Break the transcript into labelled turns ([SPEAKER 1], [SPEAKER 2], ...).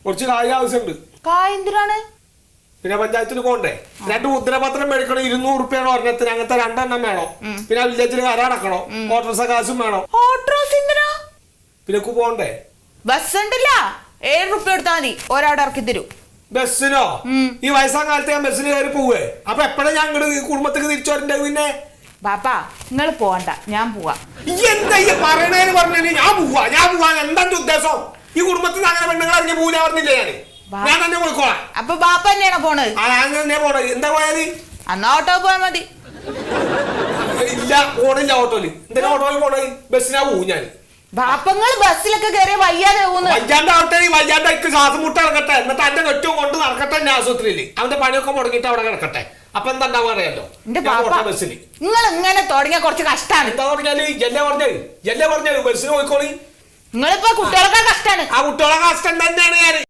[SPEAKER 1] കുറച്ച് കായ് ആവശ്യമുണ്ട്.
[SPEAKER 2] എന്തിനാണ്?
[SPEAKER 1] പിന്നെ പഞ്ചായത്തിന് പോകണ്ടേ? 2 മുദ്രപത്രം മേടിക്കണം. 200 റുപ്യാണ് ഒരെണ്ണത്തിന്. അങ്ങനത്തെ 2 വേണം. പിന്നെ വില്ലേജിൽ കരാടക്കണം. ഓട്ടോറിക്ഷ കാശും വേണം. പിന്നെ പോകണ്ടേ?
[SPEAKER 2] ബസ് ഉണ്ടല്ല, 7 റുപ്യ എടുത്താ മതി, ഒരാടെ ഇറക്കി തരും.
[SPEAKER 1] ബസ്സിനോ? ഈ വയസ്സാം കാലത്ത് ഞാൻ ബസ്സിന് കയറി പോവേ. അപ്പൊ എപ്പോഴും ഞാൻ കുടുംബത്തേക്ക് തിരിച്ചു വരണ്ടേ? പിന്നെ
[SPEAKER 2] ബാപ്പാ നിങ്ങൾ പോവണ്ട, ഞാൻ പോവാ.
[SPEAKER 1] എന്താ ഈ പറയണേന്ന് പറഞ്ഞു? ഞാൻ പോവാ. എന്താ ഉദ്ദേശം? ഈ കുടുംബത്തിൽ അങ്ങനെ പെണ്ണുങ്ങൾ ഇറങ്ങി പോവില്ല പറഞ്ഞില്ലേ? ഞാൻ തന്നെ പോയിക്കോളാം.
[SPEAKER 2] അപ്പൊ ബാപ്പ തന്നെയാണോ പോണത്?
[SPEAKER 1] ഞാൻ തന്നെ പോണത്. എന്താ പോയാല്?
[SPEAKER 2] എന്നാ ഓട്ടോ പോയാ മതി.
[SPEAKER 1] ഇല്ല, പോണില്ല ഓട്ടോയില്. എന്തിനാ ഓട്ടോയിൽ പോണത്? ബസ്സിനാ പോവും ഞാൻ.
[SPEAKER 2] ബാപ്പങ്ങൾ ബസ്സിലൊക്കെ കയറിയ വയ്യാതെ
[SPEAKER 1] വയ്യാണ്ടായിട്ട് ശ്വാസം മുട്ട നടക്കട്ടെ. എന്നിട്ട് എന്റെ കെട്ടും കൊണ്ട് നടക്കട്ടെ എന്റെ ആശുപത്രിയില്. അവന്റെ പണിയൊക്കെ മുടങ്ങിട്ട് അവിടെ കിടക്കട്ടെ. അപ്പൊ എന്താ പറയാലോ? ബസ്സിന്
[SPEAKER 2] നിങ്ങൾ ഇങ്ങനെ തുടങ്ങിയ കുറച്ച് കഷ്ടാണ്.
[SPEAKER 1] എന്താ പറഞ്ഞാല് ജല്ല പറഞ്ഞത് ബസ്സിന് പോയിക്കോളി.
[SPEAKER 2] നിങ്ങളിപ്പോ കുട്ടികളൊക്കെ കഷ്ടാണ്.
[SPEAKER 1] ആ കുട്ടികളെ കഷ്ടം തന്നെയാണ് ഞാൻ.